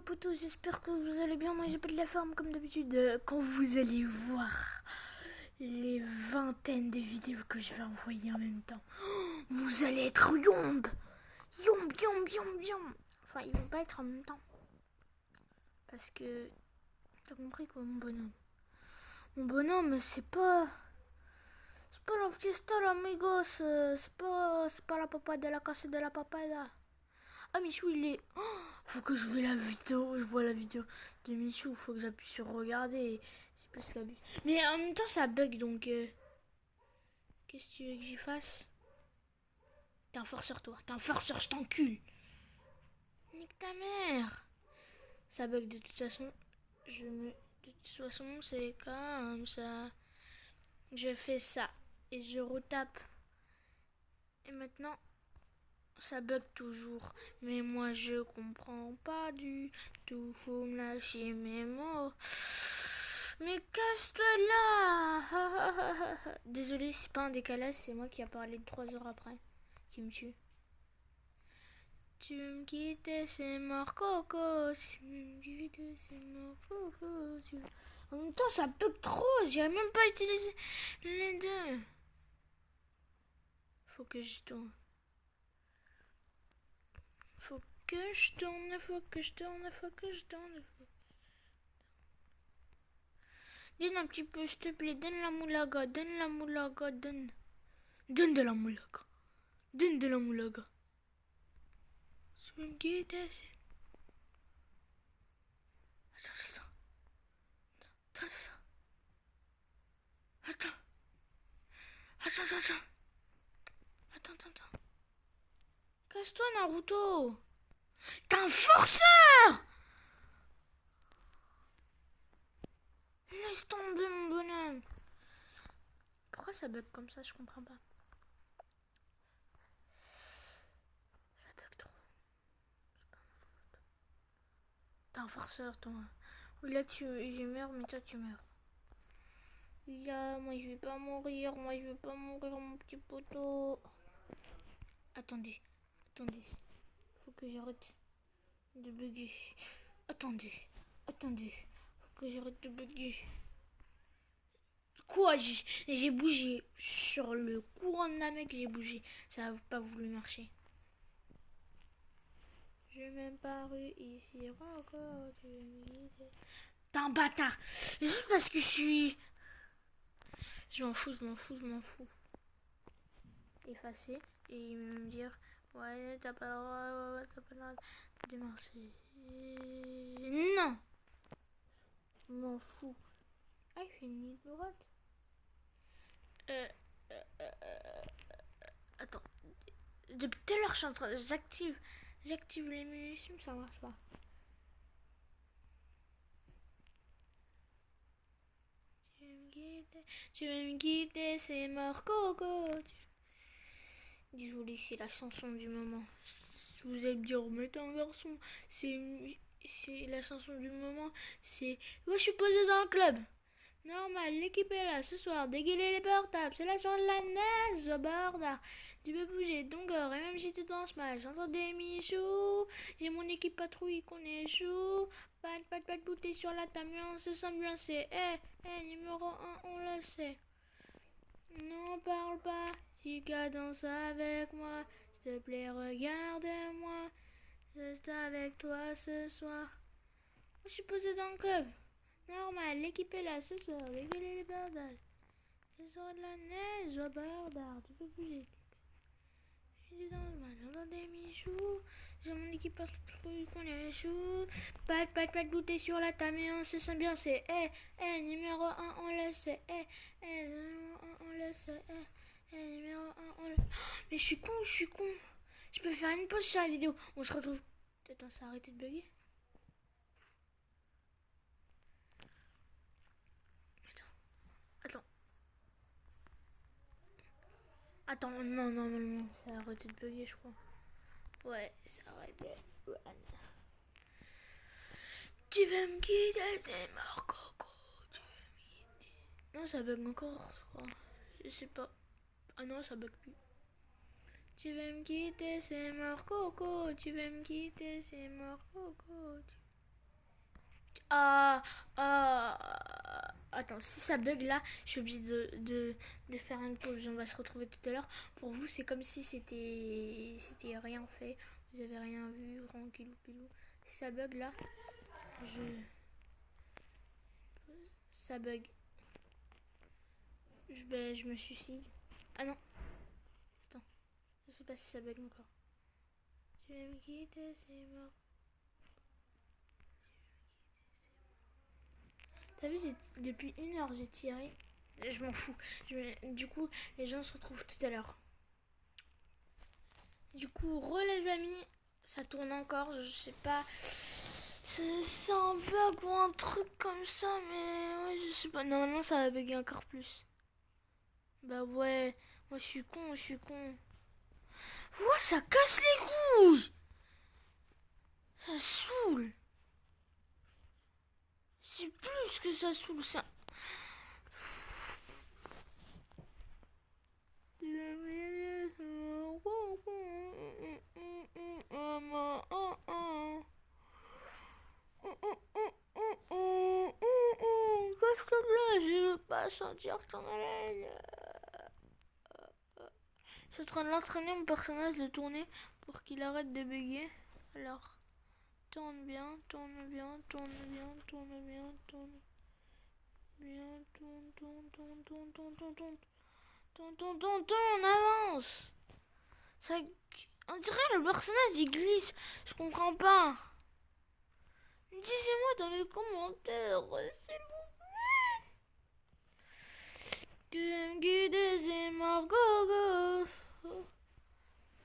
potos, j'espère que vous allez bien. Moi j'ai pas de la forme comme d'habitude. Quand vous allez voir les vingtaines de vidéos que je vais envoyer en même temps, vous allez être yomb. Yomb, yomb, yomb, yomb. Enfin, ils vont pas être en même temps. Parce que, t'as compris quoi, mon bonhomme. Mon bonhomme, c'est pas la fiesta, amigos. C'est pas la papa de la casse de la papada. Ah, Michou, il est... Oh, faut que je vois la vidéo. Je vois la vidéo de Michou. Faut que j'appuie sur regarder. C'est plus qu'abus. Mais en même temps, ça bug. Donc, qu'est-ce que tu veux que j'y fasse? T'es un forceur, toi. T'es un forceur, je t'encule. Nique ta mère. Ça bug de toute façon. De toute façon, c'est comme ça. Je fais ça. Et je retape. Et maintenant... Ça bug toujours, mais moi je comprends pas du tout, faut me lâcher mes mots. Mais casse-toi là. Désolé, c'est pas un décalage, c'est moi qui a parlé 3 heures après, qui me tue. Tu me quittes, c'est mort coco. Tu me quittes, c'est mort coco. En même temps, ça bug trop, j'ai même pas utilisé les deux. Faut que je tourne. Faut que je tourne, faut que je tourne, faut que je tourne. Donne un petit peu, s'il te plaît, donne la moulaga, donne la moulaga, donne. Donne de la moulaga. Donne de la moulaga. Tu veux me guider? Attends. Attends. Casse-toi, Naruto. T'es un forceur. Laisse tomber, mon bonhomme. Pourquoi ça bug comme ça? Je comprends pas. Ça bug trop. C'est pas ma faute. T'es un forceur, toi. Oui, là, je meurs, mais toi, tu meurs. Là, moi, je vais pas mourir. Moi, je vais pas mourir, mon petit poteau. Attendez. Faut que j'arrête de bugger. Attendez. Faut que j'arrête de bugger. Quoi? J'ai bougé. Sur le courant de la mec, j'ai bougé. Ça a pas voulu marcher. Je vais même pas réussir encore. T'es un bâtard. Juste parce que je suis... Je m'en fous. Effacer. Et il va me dire... Ouais, t'as pas le droit, t'as pas le droit de marcher. Non! Je m'en fous. Ah, il fait une ligne droite. Attends. Depuis tout à l'heure, je suis en train... J'active les munitions, ça marche pas. Tu veux me guider, c'est mort, coco. Désolé, c'est la chanson du moment. Vous allez me dire, mais t'es un garçon. C'est la chanson du moment. C'est... Moi, je suis posé dans le club. Normal, l'équipe est là ce soir. Dégueulez les portables. C'est la soirée de la neige au bord d'art. Tu peux bouger ton corps et même si tu danses mal. J'entends des michous. J'ai mon équipe patrouille qu'on échoue. Pas de bouteille sur la table, mais on se sent bien. C'est numéro 1, on le sait. N'en parle pas, si cadence avec moi. S'il te plaît, regarde-moi. Je reste avec toi ce soir. Je suis posé dans le club. Normal, l'équipe est là ce soir. Dégueulez les bordels. Je sors de la neige au bord d'art. Tu peux bouger. J'ai dans le mal, j'entends des michous. J'ai mon équipe patrouille qu'on échoue. Pas de bouteille sur la table, mais on se sent bien. C'est numéro 1, on le sait. Numéro 1, on le sait. Numéro 1, on le... Mais je suis con. Je peux faire une pause sur la vidéo. On se retrouve. Attends, ça a arrêté de bugger. Attends, non, ça a arrêté de bugger, je crois. Ouais, ça a arrêté. Ouais. Tu vas me quitter, c'est mort, coco. Tu vas me quitter. Non, ça bug encore, je crois. Je sais pas. Ah non, ça bug plus. Tu vas me quitter, c'est mort, coco. Tu vas me quitter, c'est mort, coco. Ah, attends, si ça bug là, je suis obligée de faire une pause. On va se retrouver tout à l'heure. Pour vous, c'est comme si c'était rien fait. Vous avez rien vu, tranquillou pilou. Si ça bug là, je ça bug. Je me suicide. Ah non, attends, je sais pas si ça bug encore. Tu veux me quitter, c'est mort. T'as vu, depuis 1 heure j'ai tiré. Je m'en fous. Du coup, les gens se retrouvent tout à l'heure. Du coup, les amis, ça tourne encore. Je sais pas. C'est un bug ou un truc comme ça, mais ouais, je sais pas. Normalement, ça va bugger encore plus. Bah ouais, moi je suis con, je suis con. Ouais, ça casse les couilles. Ça saoule. C'est plus que ça saoule, ça. Qu'est-ce que là, je veux pas sentir ton haleine. Je suis en train de l'entraîner mon personnage de tourner pour qu'il arrête de bugger. Alors, tourne bien, tourne bien, tourne bien, tourne bien, tourne bien, tourne, tourne, tourne, tourne, tourne, tourne, tourne, tourne, tourne, tourne, tourne, on avance. Ça, on dirait le personnage il glisse. Je comprends pas. Dites-moi dans les commentaires, s'il vous plaît. Tu veux me guider, c'est mort, go, go.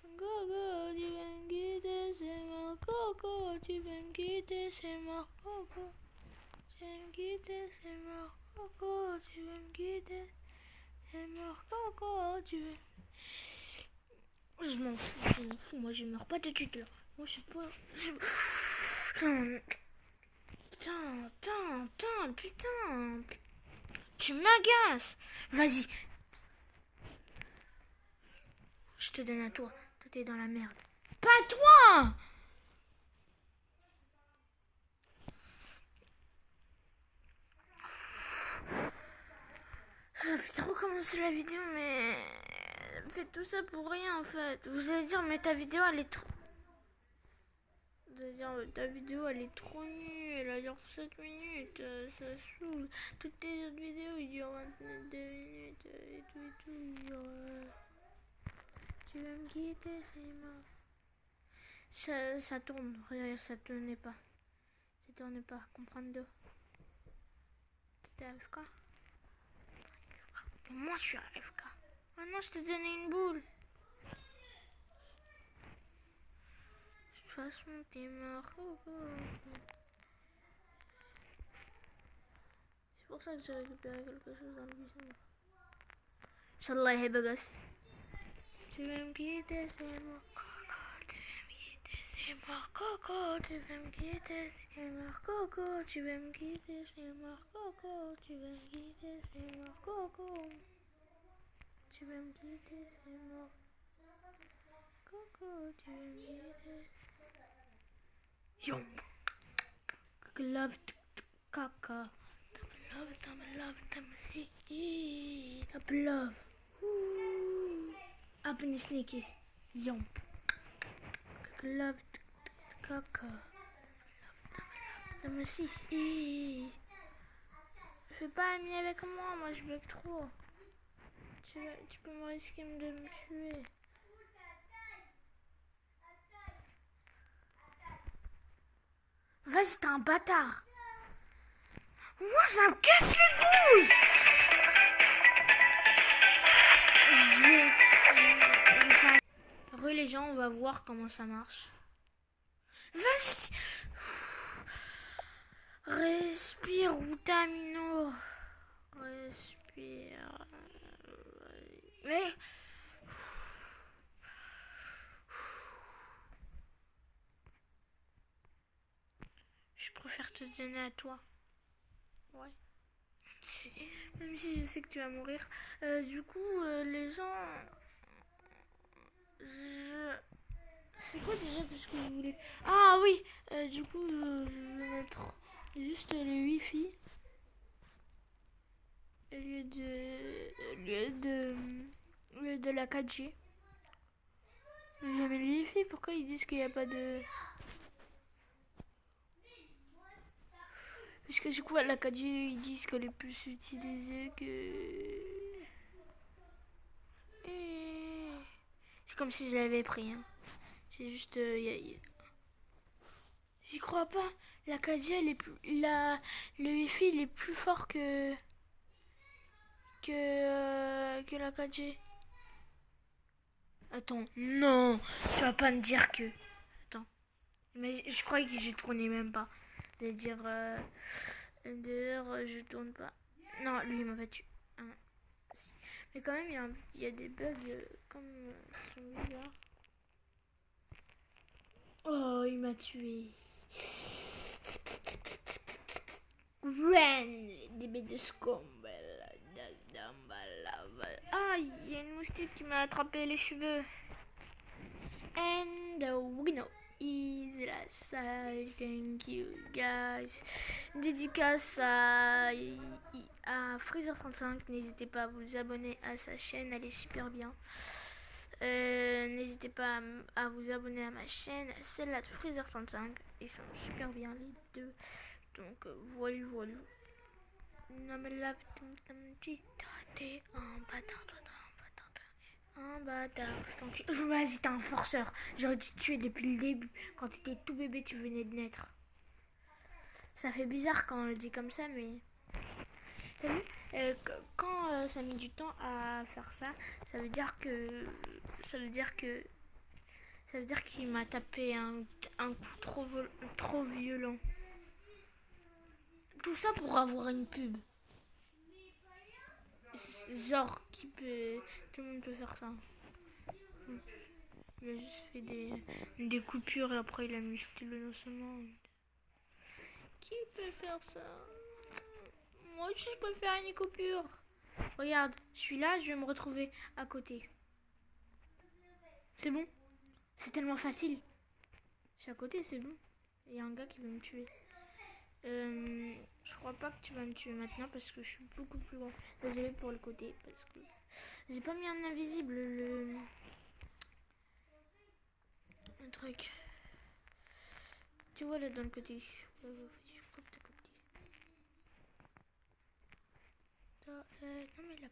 Gogo, tu veux me guider, c'est mort, coco. Tu veux me guider, c'est mort, coco. Tu veux me guider, c'est mort, coco. Tu veux me guider, c'est mort, coco. Tu veux... Je m'en fous, moi je meurs pas de suite là. Moi je sais pas... Putain. Tu m'agaces. Vas-y. Je te donne à toi. Toi t'es dans la merde. Pas toi. Ça fait trop commencer la vidéo, mais... Faites tout ça pour rien en fait. Vous allez dire, mais ta vidéo elle est trop... Vous allez dire, ta vidéo elle est trop nulle. Elle a duré 7 minutes. Ça saoule. Toutes tes autres vidéos ils durent 22 minutes. Et tout. Tu veux me quitter, c'est mort. Ça tourne. Regarde, ça tournait pas. Ça tournait pas. Comprendre. T'étais AFK. Moi je suis AFK. Maintenant je t'ai donné une boule. De toute façon t'es mort. C'est pour ça que j'ai récupéré quelque chose dans le buisson. Inch'Allah il bagas. Tu veux me quitter, c'est mort. Tu veux me quitter, c'est mort. Coco, tu veux me quitter, c'est mort. Coco, tu veux me quitter, c'est mort. Coco, tu veux me quitter, c'est mort. Coco. Tu veux me quitter, c'est mort. Coco, tu veux me quitter. Yo. Love caca. Love. Up in the sneakers. Yo. Love caca. Non mais si. Fais pas ami avec moi je bug trop. Tu peux me risquer de me tuer. Vas-y, t'es un bâtard. Moi, ça me casse les couilles. Les gens, on va voir comment ça marche. Vas-y. Respire, Outamino. Respire. Mais... Je préfère te donner à toi. Ouais. Même si je sais que tu vas mourir. Du coup, les gens... C'est quoi déjà que vous voulez? Ah oui, du coup, je vais mettre juste le Wi-Fi au lieu de la 4G. Jamais le Wi-Fi, pourquoi ils disent qu'il n'y a pas de... Parce que du coup, à la 4G, ils disent qu'elle est plus utilisée que... C'est comme si je l'avais pris. Hein. C'est juste... J'y crois pas. La 4G, elle est plus... Le Wi-Fi, il est plus fort que la 4G. Attends, non. Tu vas pas me dire que... Attends. Mais je croyais que je tournais même pas. Je vais dire... MDR, je tourne pas. Non, lui, il m'a battu. Hein. Mais quand même, il y a des bugs comme... qui sont bizarres. Oh, il m'a tué. Ren, des bêtes de scombe. Ah, il y a une moustique qui m'a attrapé les cheveux. And the winner is la salle. Thank you, guys. Dédicace à Freezer35. N'hésitez pas à vous abonner à sa chaîne, elle est super bien. N'hésitez pas à vous abonner à ma chaîne, celle-là de Freezer35. Ils sont super bien les deux. Donc voilà. Non mais là, t'es un bâtard, toi, un bâtard. Vas-y, t'es un forceur. J'aurais dû te tuer depuis le début. Quand t'étais tout bébé, tu venais de naître. Ça fait bizarre quand on le dit comme ça, mais... T'as vu quand ça met du temps à faire ça, ça veut dire qu'il m'a tapé un coup trop violent. Tout ça pour avoir une pub. Genre, tout le monde peut faire ça. Il a juste fait des coupures et après il a mis stylo innocemment. Qui peut faire ça? Moi aussi je peux faire une coupure. Regarde, je suis là, je vais me retrouver à côté. C'est bon? C'est tellement facile. Je suis à côté, c'est bon. Il y a un gars qui veut me tuer. Je crois pas que tu vas me tuer maintenant parce que je suis beaucoup plus grand. Désolé pour le côté parce que j'ai pas mis un invisible le truc. Tu vois là dans le côté. Je crois que t'as capté. Non mais là.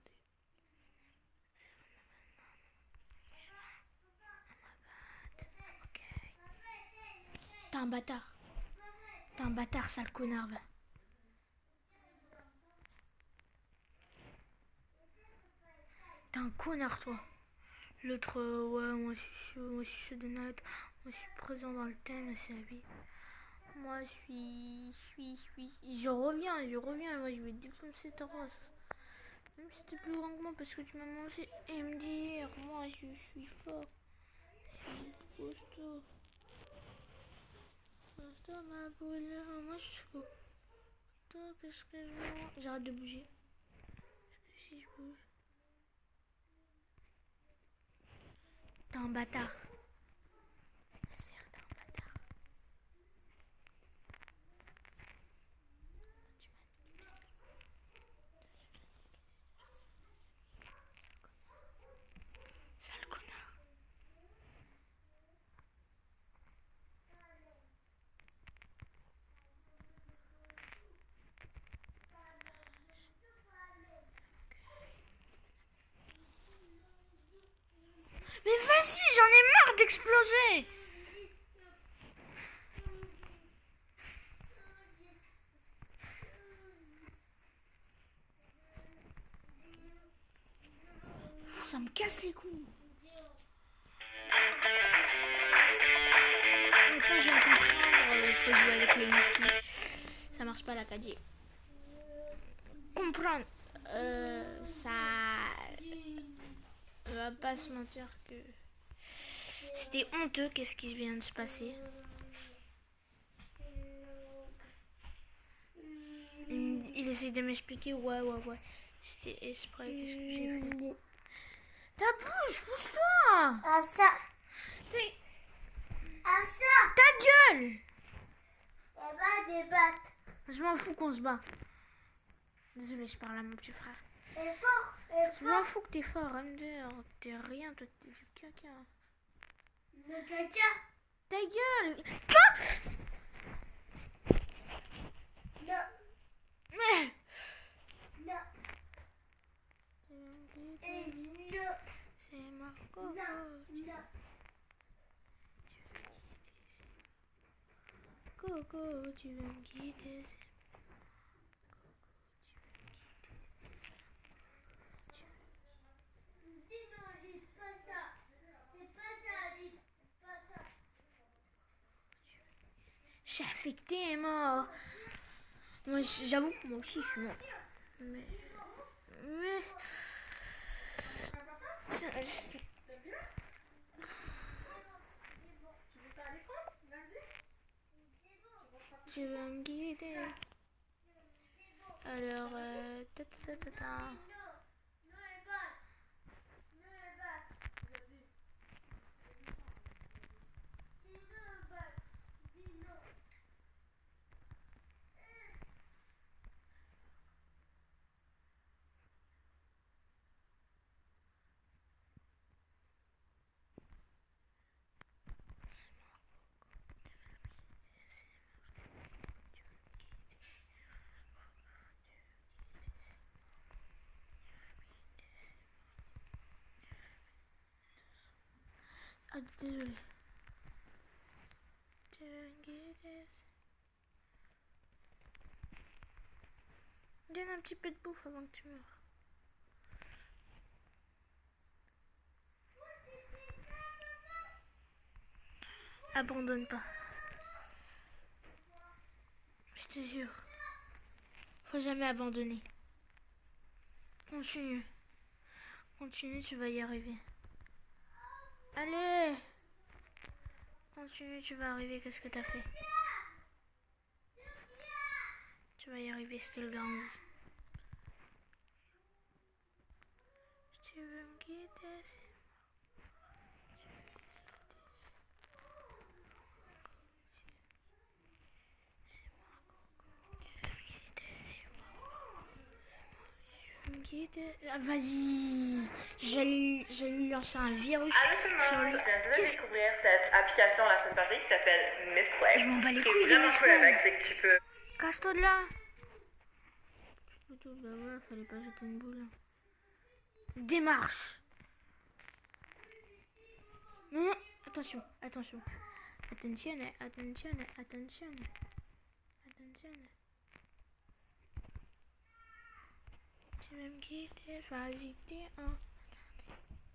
Ok. T'es un bâtard. T'es un bâtard, sale connard. Va. T'es un connard, toi. L'autre, ouais, moi je suis chaud de night. Moi je suis présent dans le thème, c'est la vie. Moi je suis. Je reviens. Moi je vais défoncer ta race. Même si t'es plus grand que moi parce que tu m'as mangé MDR. Moi je suis fort. Je suis costaud. Costaud ma boule. Moi je suis costaud. Qu'est-ce que je veux? J'arrête de bouger. Parce que si je bouge. T'es un bâtard. Certes, un bâtard. Sale connard. Mais vas-y, j'en ai marre d'exploser. Ça me casse les couilles. Maintenant, je vais comprendre. Il faut jouer avec le Mickey. Ça marche pas la 4G. Comprendre. Ça... On va pas se mentir que... C'était honteux, qu'est-ce qui vient de se passer. Il essaye de m'expliquer, ouais. C'était exprès, qu'est-ce que j'ai fait? Ta bouche, pousse-toi. Ah ça. Ta gueule. Elle va débattre. Je m'en fous qu'on se bat. Désolé, je parle à mon petit frère. Elle est fort. Je m'en fous que t'es fort, MD. T'es rien, toi, t'es du caca. Le caca. Ta gueule. Non. Mais... Non. Et non. C'est Marco. Non. Coco, tu veux me quitter. Je suis affectée et mort. Moi, j'avoue que moi aussi, je suis mort. Mais... Tu veux me guider. Alors, ah, désolé. Tu veux me guider. Donne un petit peu de bouffe avant que tu meurs. Abandonne pas. Je te jure. Faut jamais abandonner. Continue. Continue, tu vas y arriver. Allez. Continue, tu vas arriver. Qu'est-ce que t'as fait? Tu vas y arriver, je te le garantis. Tu veux me quitter? Ah, vas-y, j'allais lui lancer un virus sur lui. Je viens de découvrir cette application la semaine passée qui s'appelle Miss Play. Je m'en bats les Ce qui est couilles de vraiment Miss cool avec, Play. c'est que tu peux... Cache-toi de là. Bah ouais, fallait pas jeter une boule. Démarche. Non, non, attention, attention. Attenzione, attenzione, attenzione. Attenzione. Tu veux me quitter? Vas-y, t'es un...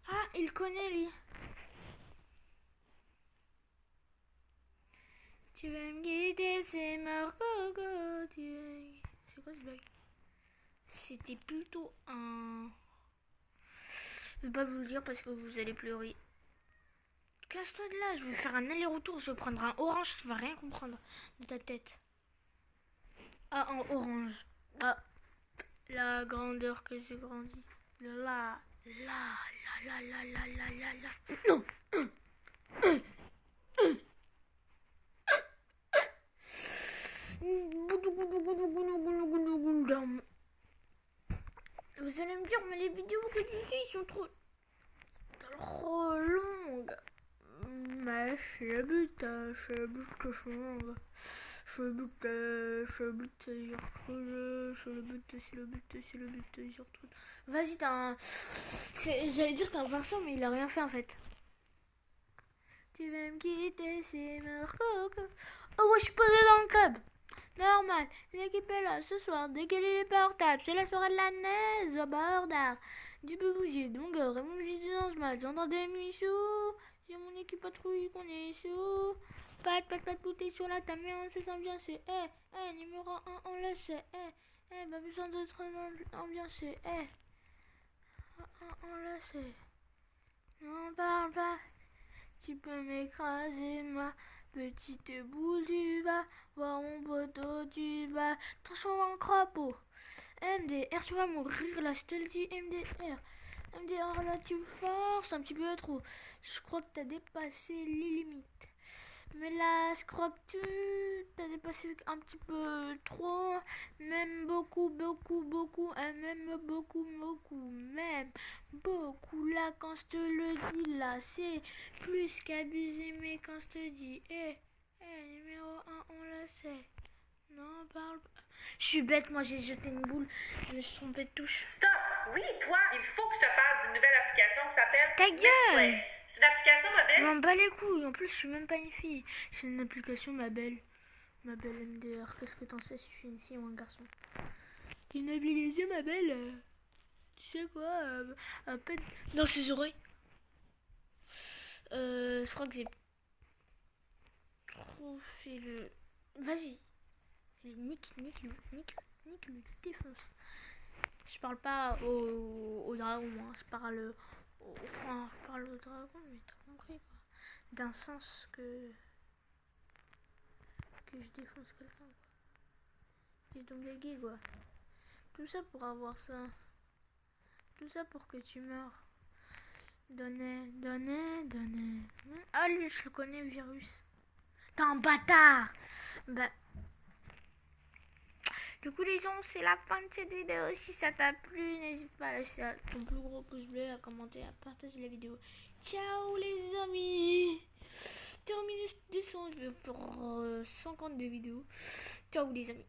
Ah, il connaît lui. Tu veux me quitter, c'est Marco. C'est quoi ce bug? C'était plutôt un... Je vais pas vous le dire parce que vous allez pleurer. Casse-toi de là, je vais faire un aller-retour, je vais prendre un orange, tu vas rien comprendre de ta tête. Ah, en orange. Ah, la grandeur que j'ai grandi. Là. Non. Vous allez me dire, mais les vidéos que tu fais, ils sont trop longues. Mais c'est le but que je monte. C'est le but, j'ai retrouvé. Vas-y, t'as un... J'allais dire t'as un Vincent, mais il a rien fait en fait. Tu vas me quitter, c'est Marco. Oh ouais, je suis posée dans le club. Normal, l'équipe est là ce soir, décaler les portables, c'est la soirée de la neige au bord d'art. Tu peux bouger, donc vraiment bouger dans ce match, j'entends des michous, j'ai mon équipe patrouille qu'on est chaud. Pat, bouteille sur la table, mais on se sent bien, c'est numéro 1, on le sait, pas besoin d'être ambiancé, on le sait. N'en parle pas, tu peux m'écraser, ma petite boule, tu vas voir mon poteau, tu vas transformer en crapaud. MDR, tu vas mourir là, je te le dis, MDR, là tu forces un petit peu trop. Je crois que t'as dépassé les limites. Mais là, je crois que tu t'as dépassé un petit peu trop. Même beaucoup, beaucoup, beaucoup. Et même beaucoup, beaucoup. Même beaucoup. Là, quand je te le dis, là, c'est plus qu'abusé. Mais quand je te dis, numéro 1, on le sait. Non, parle pas. Je suis bête, moi j'ai jeté une boule. Je me suis trompée de touche. Stop! Oui, toi, il faut que je te parle d'une nouvelle application qui s'appelle Ta gueule! Misplay. C'est une application Je mobile. m'en bats les couilles. En plus, je suis même pas une fille. C'est une application, ma belle. Ma belle MDR. Qu'est-ce que t'en sais si je suis une fille ou un garçon? C'est une application, ma belle. Tu sais quoi? Un peu dans ses oreilles. Je crois que j'ai trop fait le. Vas-y. Nick le défonce. Je parle pas au dragon, moi. Je parle je parle au dragon, mais t'as compris quoi. D'un sens que je défonce quelqu'un quoi. T'es tombé gay quoi. Tout ça pour avoir ça. Tout ça pour que tu meurs. Donnez. Ah lui, je le connais, le virus. T'es un bâtard. Bah. Du coup les gens, c'est la fin de cette vidéo. Si ça t'a plu, n'hésite pas à lâcher ton plus gros pouce bleu, à commenter, à partager la vidéo. Ciao les amis. Terminé ce dessin, je vais faire 52 vidéos. Ciao les amis.